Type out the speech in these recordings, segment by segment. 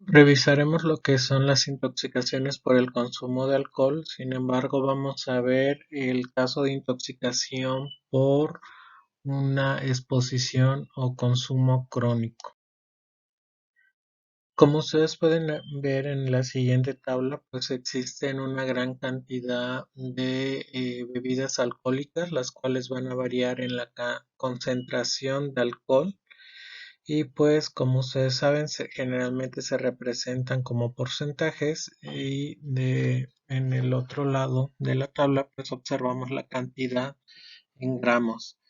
Revisaremos lo que son las intoxicaciones por el consumo de alcohol. Sin embargo, vamos a ver el caso de intoxicación por una exposición o consumo crónico. Como ustedes pueden ver en la siguiente tabla, pues existen una gran cantidad de bebidas alcohólicas, las cuales van a variar en la concentración de alcohol. Y pues como ustedes saben, generalmente se representan como porcentajes y en el otro lado de la tabla pues observamos la cantidad en gramos.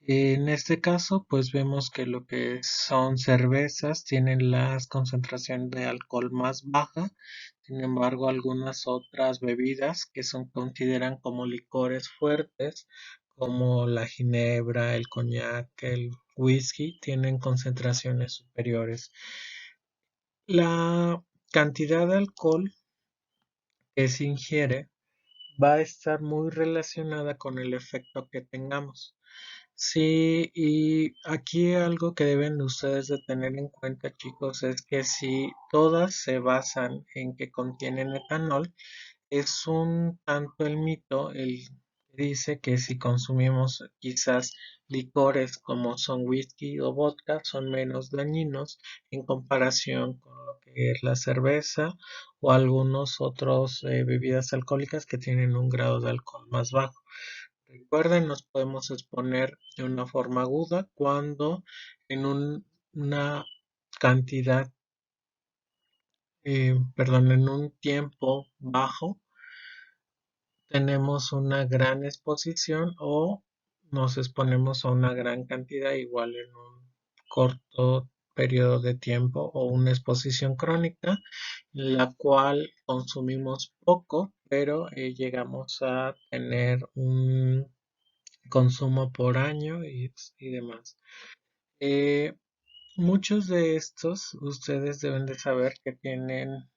En este caso pues vemos que lo que son cervezas tienen las concentraciones de alcohol más baja. Sin embargo, algunas otras bebidas que son consideran como licores fuertes, como la ginebra, el coñac, el whisky, tienen concentraciones superiores. La cantidad de alcohol que se ingiere va a estar muy relacionada con el efecto que tengamos. Sí, y aquí algo que deben ustedes de tener en cuenta, chicos, es que si todas se basan en que contienen etanol, es un tanto el mito, el que dice que si consumimos quizás licores como son whisky o vodka son menos dañinos en comparación con lo que es la cerveza o algunos otros bebidas alcohólicas que tienen un grado de alcohol más bajo. Recuerden, nos podemos exponer de una forma aguda cuando en una cantidad, perdón, en un tiempo bajo tenemos una gran exposición o nos exponemos a una gran cantidad igual en un corto periodo de tiempo o una exposición crónica, la cual consumimos poco, pero llegamos a tener un consumo por año y demás. Eh, Muchos de estos ustedes deben de saber que tienen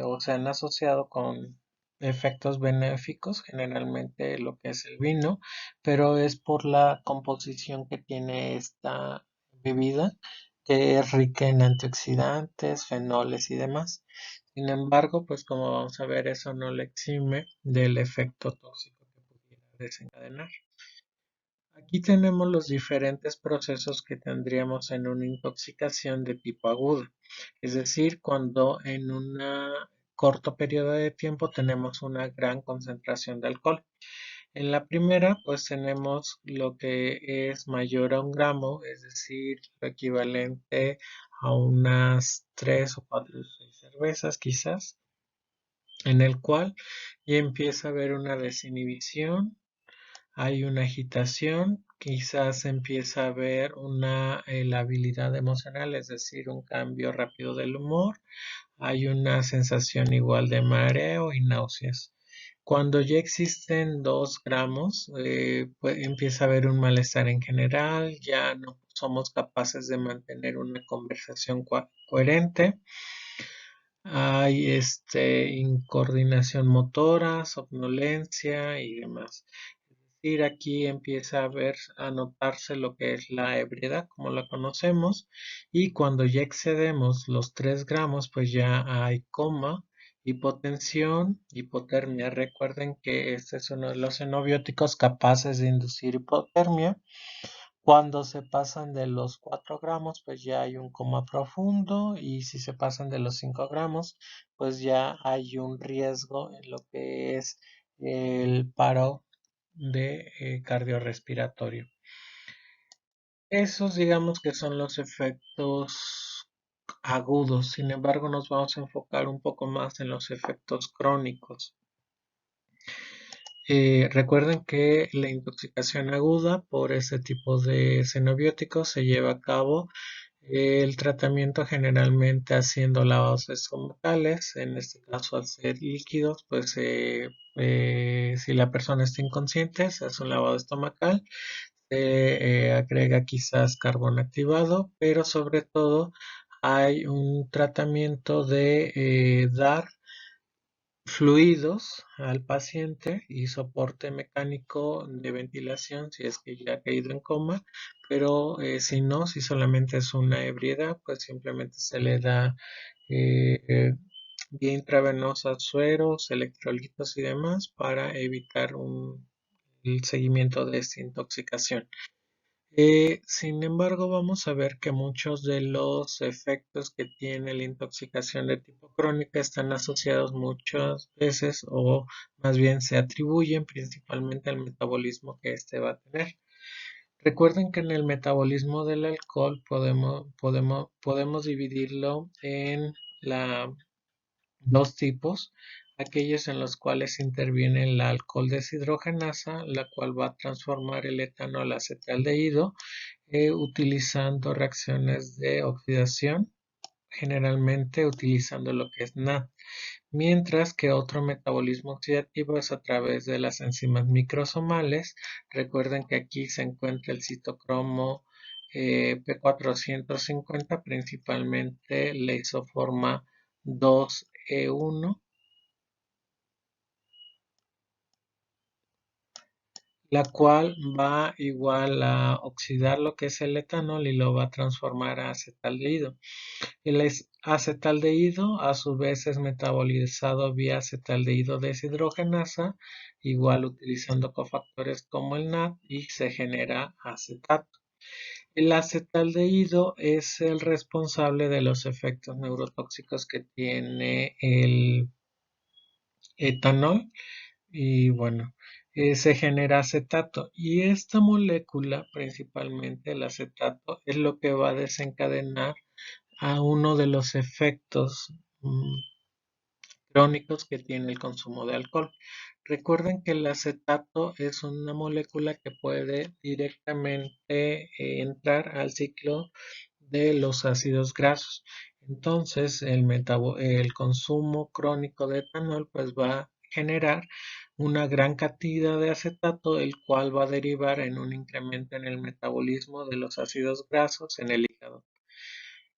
o se han asociado con efectos benéficos, generalmente lo que es el vino, pero es por la composición que tiene esta bebida, que es rica en antioxidantes, fenoles y demás. Sin embargo, pues como vamos a ver, eso no le exime del efecto tóxico que pudiera desencadenar. Aquí tenemos los diferentes procesos que tendríamos en una intoxicación de tipo aguda, es decir, cuando en un corto periodo de tiempo tenemos una gran concentración de alcohol. En la primera, pues tenemos lo que es mayor a 1 gramo, es decir, lo equivalente a unas 3 o 4 cervezas quizás, en el cual ya empieza a haber una desinhibición, hay una agitación, quizás empieza a haber una labilidad emocional, es decir, un cambio rápido del humor, hay una sensación igual de mareo y náuseas. Cuando ya existen 2 gramos, pues empieza a haber un malestar en general, ya no somos capaces de mantener una conversación coherente, hay incoordinación motora, somnolencia y demás. Ir aquí empieza a notarse lo que es la ebriedad, como la conocemos, y cuando ya excedemos los 3 gramos, pues ya hay coma, hipotensión, hipotermia. Recuerden que este es uno de los xenobióticos capaces de inducir hipotermia. Cuando se pasan de los 4 gramos, pues ya hay un coma profundo y si se pasan de los 5 gramos, pues ya hay un riesgo en lo que es el paro de cardiorrespiratorio. Esos digamos que son los efectos agudos, sin embargo nos vamos a enfocar un poco más en los efectos crónicos. Recuerden que la intoxicación aguda por este tipo de xenobióticos se lleva a cabo el tratamiento generalmente haciendo lavados estomacales, en este caso al ser líquidos, pues si la persona está inconsciente se hace un lavado estomacal, se agrega quizás carbón activado, pero sobre todo hay un tratamiento de dar fluidos al paciente y soporte mecánico de ventilación si es que ya ha caído en coma, pero si no, si solamente es una ebriedad, pues simplemente se le da vía intravenosa sueros, electrolitos y demás para evitar el seguimiento de esta intoxicación. Sin embargo, vamos a ver que muchos de los efectos que tiene la intoxicación de tipo crónica están asociados muchas veces o más bien se atribuyen principalmente al metabolismo que éste va a tener. Recuerden que en el metabolismo del alcohol podemos dividirlo en dos tipos, aquellos en los cuales interviene la alcohol deshidrogenasa, la cual va a transformar el etanol a acetaldehído utilizando reacciones de oxidación, generalmente utilizando lo que es NAD, mientras que otro metabolismo oxidativo es a través de las enzimas microsomales. Recuerden que aquí se encuentra el citocromo P450, principalmente la isoforma 2E1, la cual va igual a oxidar lo que es el etanol y lo va a transformar a acetaldehído. El acetaldehído a su vez es metabolizado vía acetaldehído deshidrogenasa, igual utilizando cofactores como el NAD y se genera acetato. El acetaldehído es el responsable de los efectos neurotóxicos que tiene el etanol y bueno, se genera acetato y esta molécula, principalmente el acetato, es lo que va a desencadenar a uno de los efectos crónicos que tiene el consumo de alcohol. Recuerden que el acetato es una molécula que puede directamente entrar al ciclo de los ácidos grasos. Entonces, el consumo crónico de etanol pues va a generar una gran cantidad de acetato, el cual va a derivar en un incremento en el metabolismo de los ácidos grasos en el hígado.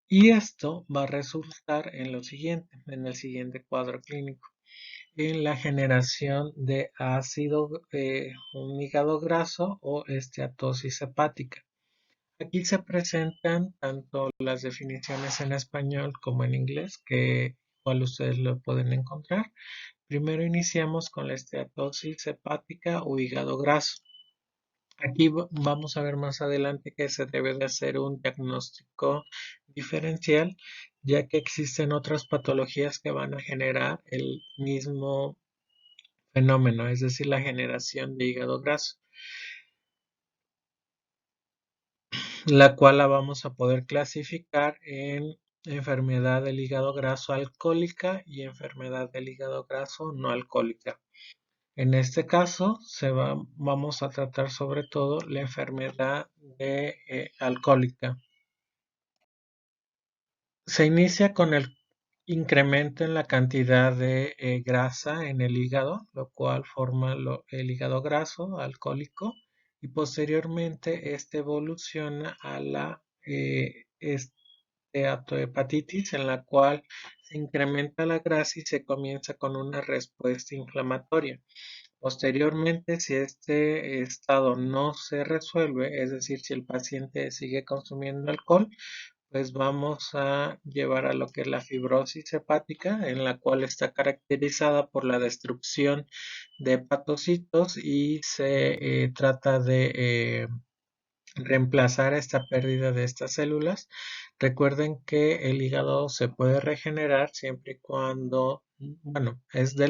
Y esto va a resultar en lo siguiente, en el siguiente cuadro clínico, en la generación de ácido, un hígado graso o esteatosis hepática. Aquí se presentan tanto las definiciones en español como en inglés, que igual ustedes lo pueden encontrar. Primero iniciamos con la esteatosis hepática o hígado graso. Aquí vamos a ver más adelante que se debe de hacer un diagnóstico diferencial, ya que existen otras patologías que van a generar el mismo fenómeno, es decir, la generación de hígado graso, la cual la vamos a poder clasificar en enfermedad del hígado graso alcohólica y enfermedad del hígado graso no alcohólica. En este caso, vamos a tratar sobre todo la enfermedad alcohólica. Se inicia con el incremento en la cantidad de grasa en el hígado, lo cual forma el hígado graso alcohólico y posteriormente este evoluciona a la esteatohepatitis, en la cual se incrementa la grasa y se comienza con una respuesta inflamatoria. Posteriormente, si este estado no se resuelve, es decir, si el paciente sigue consumiendo alcohol, pues vamos a llevar a lo que es la fibrosis hepática, en la cual está caracterizada por la destrucción de hepatocitos y se trata de reemplazar esta pérdida de estas células. Recuerden que el hígado se puede regenerar siempre y cuando, bueno, es de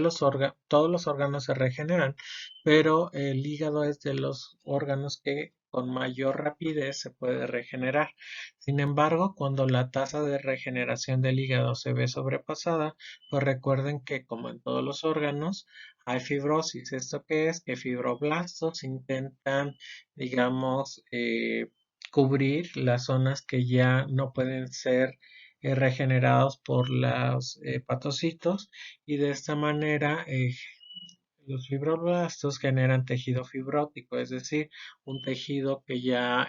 todos los órganos se regeneran, pero el hígado es de los órganos que con mayor rapidez se puede regenerar. Sin embargo, cuando la tasa de regeneración del hígado se ve sobrepasada, pues recuerden que como en todos los órganos hay fibrosis. ¿Esto qué es? Que fibroblastos intentan, digamos, cubrir las zonas que ya no pueden ser regenerados por los patocitos y de esta manera los fibroblastos generan tejido fibrótico, es decir, un tejido que ya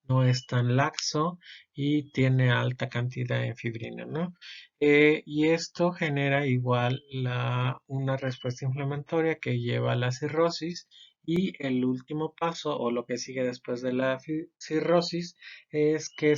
no es tan laxo y tiene alta cantidad de fibrina, ¿no? Y esto genera igual una respuesta inflamatoria que lleva a la cirrosis y el último paso o lo que sigue después de la cirrosis es que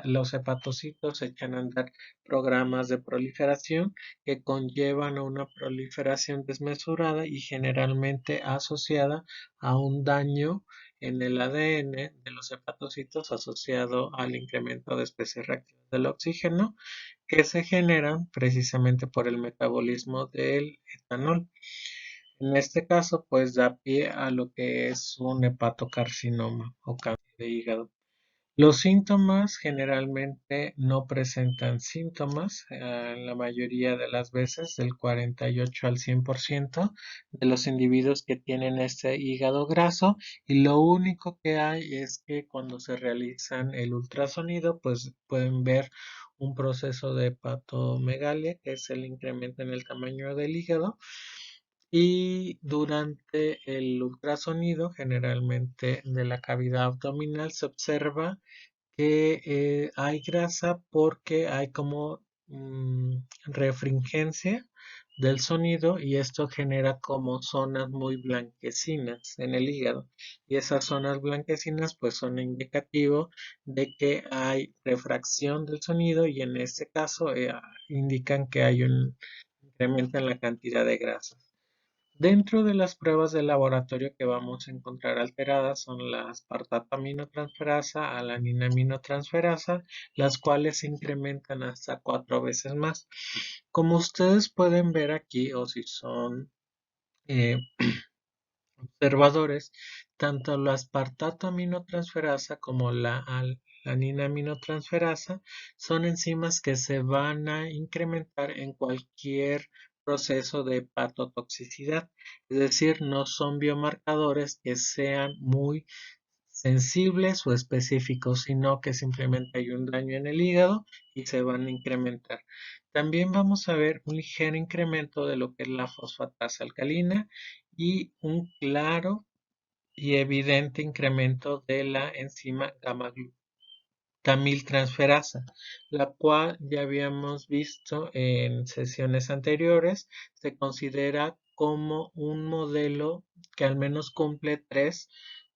los hepatocitos echan a andar programas de proliferación que conllevan a una proliferación desmesurada y generalmente asociada a un daño en el ADN de los hepatocitos asociado al incremento de especies reactivas del oxígeno que se generan precisamente por el metabolismo del etanol. En este caso, pues da pie a lo que es un hepatocarcinoma o cáncer de hígado. Los síntomas generalmente no presentan síntomas, la mayoría de las veces, del 48 al 100% de los individuos que tienen este hígado graso, y lo único que hay es que cuando se realizan el ultrasonido, pues pueden ver un proceso de hepatomegalia, que es el incremento en el tamaño del hígado, y durante el ultrasonido, generalmente de la cavidad abdominal, se observa que hay grasa porque hay como refringencia del sonido y esto genera como zonas muy blanquecinas en el hígado y esas zonas blanquecinas pues son indicativo de que hay refracción del sonido y en este caso indican que hay un incremento en la cantidad de grasa. Dentro de las pruebas de laboratorio que vamos a encontrar alteradas son la aspartato-aminotransferasa, alanina-aminotransferasa, las cuales se incrementan hasta 4 veces más. Como ustedes pueden ver aquí, o si son eh, observadores, tanto la aspartato aminotransferasa como la alanina aminotransferasa son enzimas que se van a incrementar en cualquier proceso de hepatotoxicidad, es decir, no son biomarcadores que sean muy sensibles o específicos, sino que simplemente hay un daño en el hígado y se van a incrementar. También vamos a ver un ligero incremento de lo que es la fosfatasa alcalina y un claro y evidente incremento de la enzima gamma transferasa, la cual ya habíamos visto en sesiones anteriores, se considera como un modelo que al menos cumple 3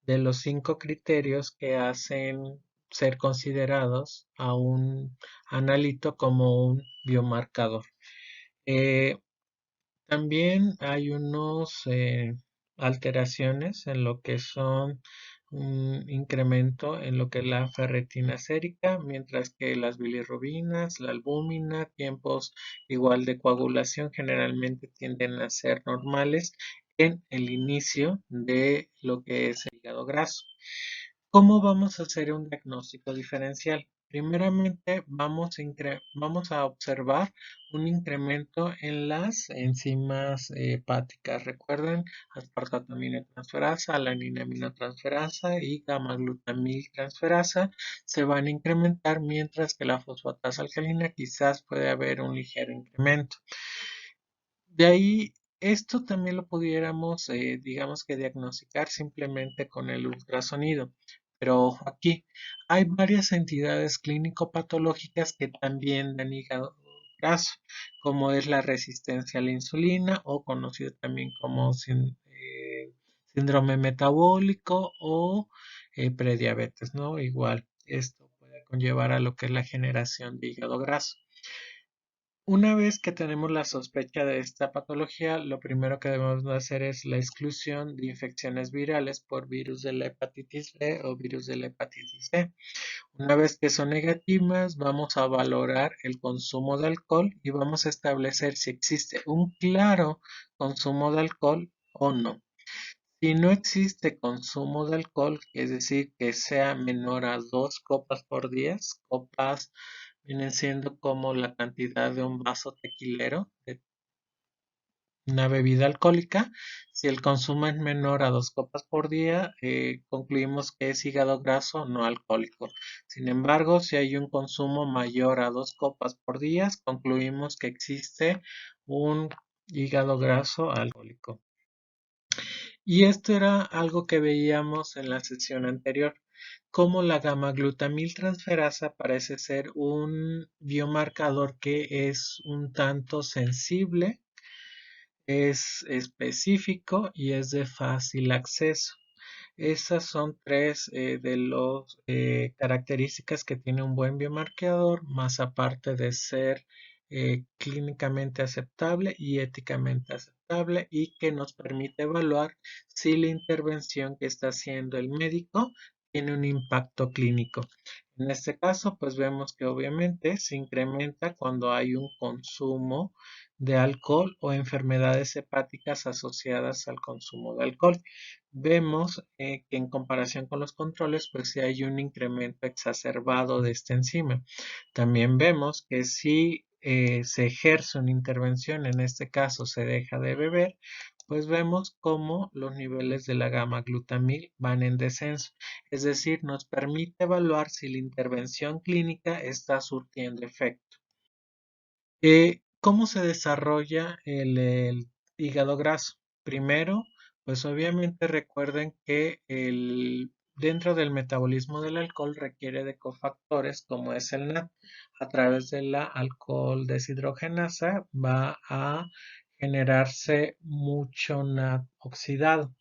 de los 5 criterios que hacen ser considerados a un analito como un biomarcador. Eh, También hay unos alteraciones en lo que son un incremento en lo que es la ferretina sérica, mientras que las bilirrubinas, la albúmina, tiempos igual de coagulación generalmente tienden a ser normales en el inicio de lo que es el hígado graso. ¿Cómo vamos a hacer un diagnóstico diferencial? Primeramente, vamos a observar un incremento en las enzimas hepáticas. Recuerden, aspartato-aminotransferasa, alanina-aminotransferasa y gamma-glutamiltransferasa se van a incrementar, mientras que la fosfatasa alcalina quizás puede haber un ligero incremento. De ahí, esto también lo pudiéramos, digamos que diagnosticar simplemente con el ultrasonido. Pero ojo aquí, hay varias entidades clínico-patológicas que también dan hígado graso, como es la resistencia a la insulina o conocido también como síndrome metabólico o prediabetes, ¿no? Igual, esto puede conllevar a lo que es la generación de hígado graso. Una vez que tenemos la sospecha de esta patología, lo primero que debemos de hacer es la exclusión de infecciones virales por virus de la hepatitis B o virus de la hepatitis C. Una vez que son negativas, vamos a valorar el consumo de alcohol y vamos a establecer si existe un claro consumo de alcohol o no. Si no existe consumo de alcohol, es decir, que sea menor a 2 copas por día, copas vienen siendo como la cantidad de un vaso tequilero de una bebida alcohólica. Si el consumo es menor a 2 copas por día, concluimos que es hígado graso no alcohólico. Sin embargo, si hay un consumo mayor a 2 copas por día, concluimos que existe un hígado graso alcohólico. Y esto era algo que veíamos en la sesión anterior. cómo la gamma-glutamiltransferasa parece ser un biomarcador que es un tanto sensible, es específico y es de fácil acceso. Esas son tres de las características que tiene un buen biomarcador, más aparte de ser clínicamente aceptable y éticamente aceptable y que nos permite evaluar si la intervención que está haciendo el médico tiene un impacto clínico. En este caso, pues vemos que obviamente se incrementa cuando hay un consumo de alcohol o enfermedades hepáticas asociadas al consumo de alcohol. Vemos que en comparación con los controles, pues sí hay un incremento exacerbado de esta enzima. También vemos que si se ejerce una intervención, en este caso se deja de beber, pues vemos cómo los niveles de la gamma glutamil van en descenso. Es decir, nos permite evaluar si la intervención clínica está surtiendo efecto. ¿Cómo se desarrolla el hígado graso? Primero, pues obviamente recuerden que dentro del metabolismo del alcohol requiere de cofactores como es el NAD. A través de la alcohol deshidrogenasa va a generarse mucho NAD oxidado.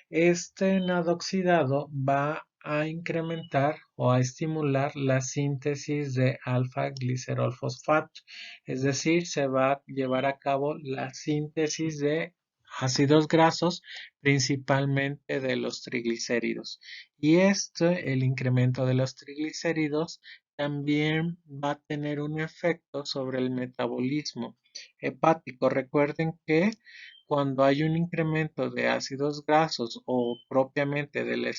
Este NAD oxidado va a incrementar o a estimular la síntesis de alfa-glicerol fosfato, es decir, se va a llevar a cabo la síntesis de ácidos grasos, principalmente de los triglicéridos. Y el incremento de los triglicéridos, también va a tener un efecto sobre el metabolismo hepático. Recuerden que cuando hay un incremento de ácidos grasos o propiamente del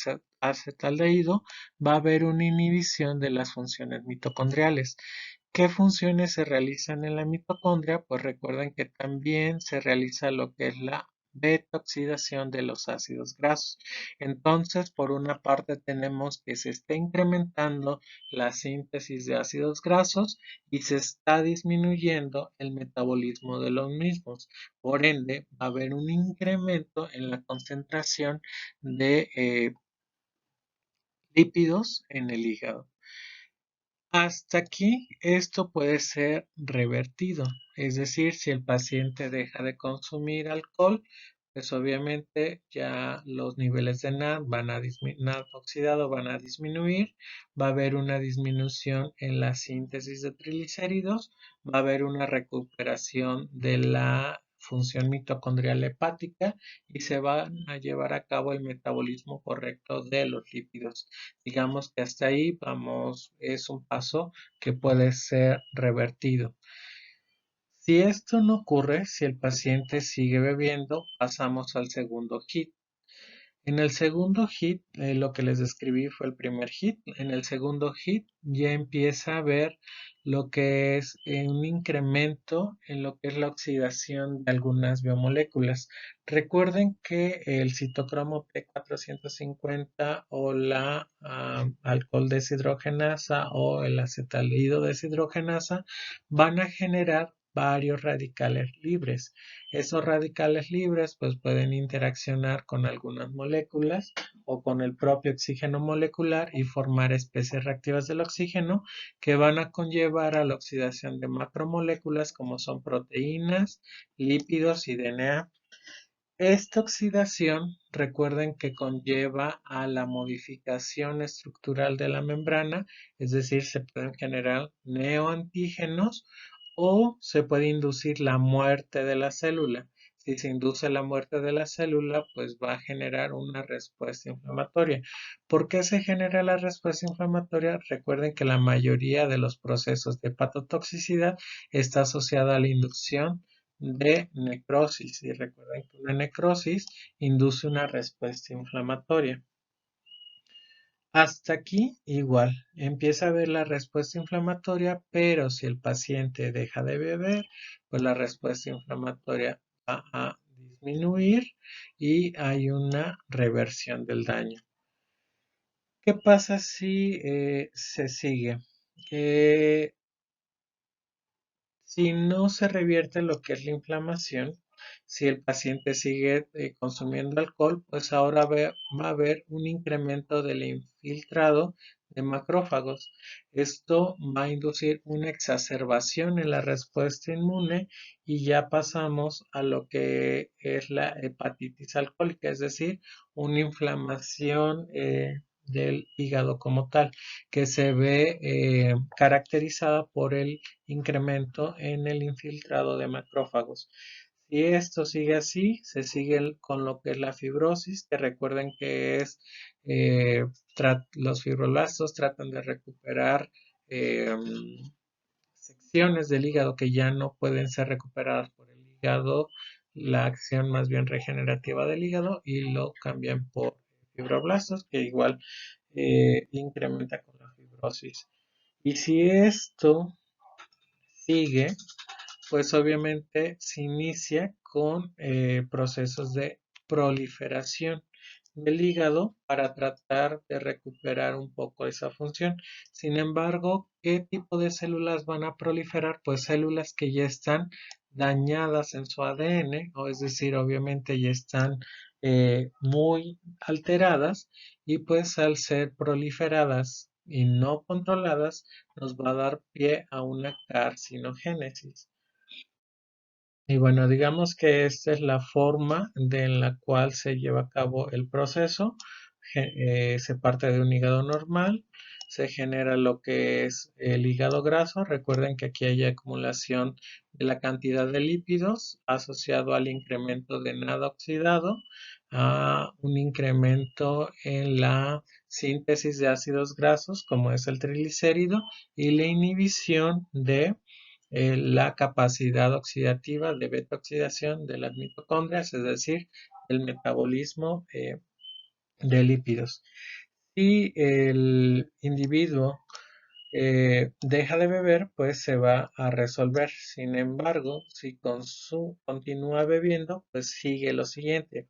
acetaldehído, va a haber una inhibición de las funciones mitocondriales. ¿Qué funciones se realizan en la mitocondria? Pues recuerden que también se realiza lo que es la beta-oxidación de los ácidos grasos. Entonces, por una parte tenemos que se está incrementando la síntesis de ácidos grasos y se está disminuyendo el metabolismo de los mismos. Por ende, va a haber un incremento en la concentración de lípidos en el hígado. Hasta aquí esto puede ser revertido, es decir, si el paciente deja de consumir alcohol, pues obviamente ya los niveles de NAD NAD oxidado van a disminuir, va a haber una disminución en la síntesis de triglicéridos, va a haber una recuperación de la función mitocondrial hepática y se va a llevar a cabo el metabolismo correcto de los lípidos. Digamos que hasta ahí vamos, es un paso que puede ser revertido. Si esto no ocurre, si el paciente sigue bebiendo, pasamos al segundo hit. En el segundo hit, lo que les describí fue el primer hit. En el segundo hit ya empieza a ver lo que es un incremento en lo que es la oxidación de algunas biomoléculas. Recuerden que el citocromo P450 o la alcohol deshidrogenasa o el acetaldehído deshidrogenasa van a generar varios radicales libres. Esos radicales libres pues pueden interaccionar con algunas moléculas o con el propio oxígeno molecular y formar especies reactivas del oxígeno que van a conllevar a la oxidación de macromoléculas como son proteínas, lípidos y DNA. Esta oxidación, recuerden que conlleva a la modificación estructural de la membrana, es decir, se pueden generar neoantígenos o se puede inducir la muerte de la célula. Si se induce la muerte de la célula, pues va a generar una respuesta inflamatoria. ¿Por qué se genera la respuesta inflamatoria? Recuerden que la mayoría de los procesos de hepatotoxicidad está asociada a la inducción de necrosis. Y recuerden que una necrosis induce una respuesta inflamatoria. Hasta aquí igual, empieza a haber la respuesta inflamatoria, pero si el paciente deja de beber, pues la respuesta inflamatoria va a disminuir y hay una reversión del daño. ¿Qué pasa si se sigue? Si no se revierte lo que es la inflamación, Si el paciente sigue consumiendo alcohol, pues ahora va a haber un incremento del infiltrado de macrófagos. Esto va a inducir una exacerbación en la respuesta inmune y ya pasamos a lo que es la hepatitis alcohólica, es decir, una inflamación del hígado como tal, que se ve caracterizada por el incremento en el infiltrado de macrófagos. Si esto sigue así, se sigue con lo que es la fibrosis, que recuerden que es eh, los fibroblastos tratan de recuperar eh, secciones del hígado que ya no pueden ser recuperadas por el hígado, la acción más bien regenerativa del hígado y lo cambian por fibroblastos, que igual incrementa con la fibrosis. Y si esto sigue, pues obviamente se inicia con procesos de proliferación del hígado para tratar de recuperar un poco esa función. Sin embargo, ¿qué tipo de células van a proliferar? Pues células que ya están dañadas en su ADN, o es decir, obviamente ya están muy alteradas y pues al ser proliferadas y no controladas, nos va a dar pie a una carcinogénesis. Y bueno, digamos que esta es la forma en la cual se lleva a cabo el proceso. Se parte de un hígado normal, se genera lo que es el hígado graso. Recuerden que aquí hay acumulación de la cantidad de lípidos asociado al incremento de nada oxidado, a un incremento en la síntesis de ácidos grasos, como es el triglicérido, y la inhibición de la capacidad oxidativa de beta oxidación de las mitocondrias, es decir, el metabolismo de lípidos. Si el individuo deja de beber, pues se va a resolver. Sin embargo, si continúa bebiendo, pues sigue lo siguiente,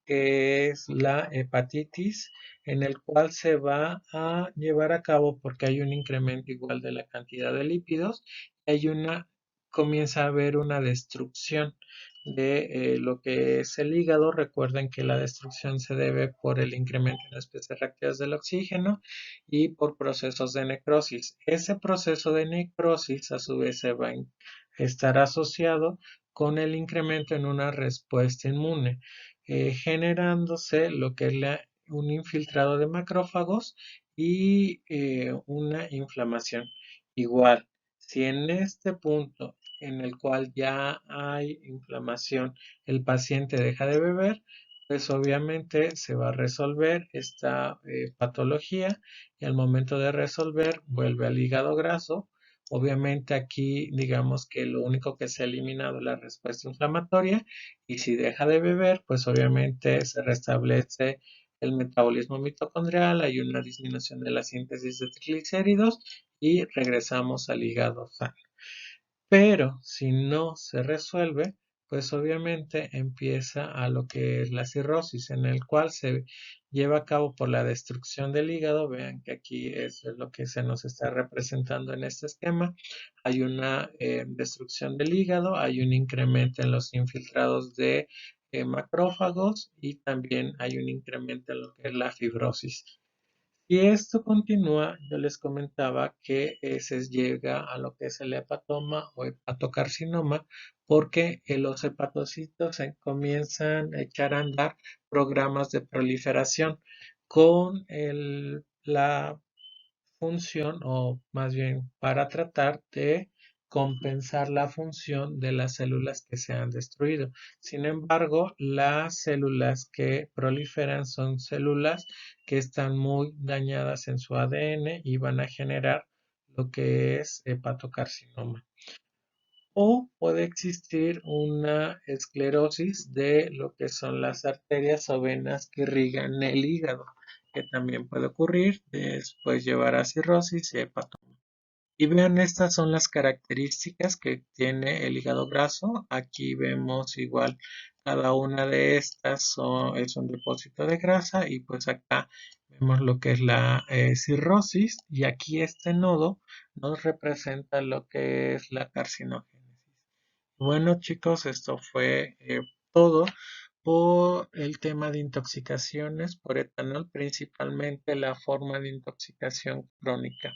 que es la hepatitis, en el cual se va a llevar a cabo porque hay un incremento igual de la cantidad de lípidos, comienza a haber una destrucción de lo que es el hígado. Recuerden que la destrucción se debe por el incremento en las especies reactivas del oxígeno y por procesos de necrosis. Ese proceso de necrosis a su vez se va a estar asociado con el incremento en una respuesta inmune, generándose lo que es un infiltrado de macrófagos y una inflamación. Igual, si en este punto en el cual ya hay inflamación, el paciente deja de beber, pues obviamente se va a resolver esta patología y al momento de resolver vuelve al hígado graso. Obviamente aquí digamos que lo único que se ha eliminado es la respuesta inflamatoria y si deja de beber, pues obviamente se restablece el metabolismo mitocondrial, hay una disminución de la síntesis de triglicéridos y regresamos al hígado sano. Pero si no se resuelve, pues obviamente empieza a lo que es la cirrosis, en el cual se lleva a cabo por la destrucción del hígado. Vean que aquí es lo que se nos está representando en este esquema. Hay una destrucción del hígado, hay un incremento en los infiltrados de macrófagos y también hay un incremento en lo que es la fibrosis. Y esto continúa, yo les comentaba que se llega a lo que es el hepatoma o hepatocarcinoma, porque los hepatocitos se comienzan a echar a andar programas de proliferación con la función, o más bien para tratar de compensar la función de las células que se han destruido. Sin embargo, las células que proliferan son células que están muy dañadas en su ADN y van a generar lo que es hepatocarcinoma. O puede existir una esclerosis de lo que son las arterias o venas que irrigan el hígado, que también puede ocurrir, después llevar a cirrosis y hepatoma. Y vean, estas son las características que tiene el hígado graso. Aquí vemos igual cada una de estas es un depósito de grasa y pues acá vemos lo que es la cirrosis y aquí este nodo nos representa lo que es la carcinogénesis. Bueno, chicos, esto fue todo por el tema de intoxicaciones por etanol, principalmente la forma de intoxicación crónica.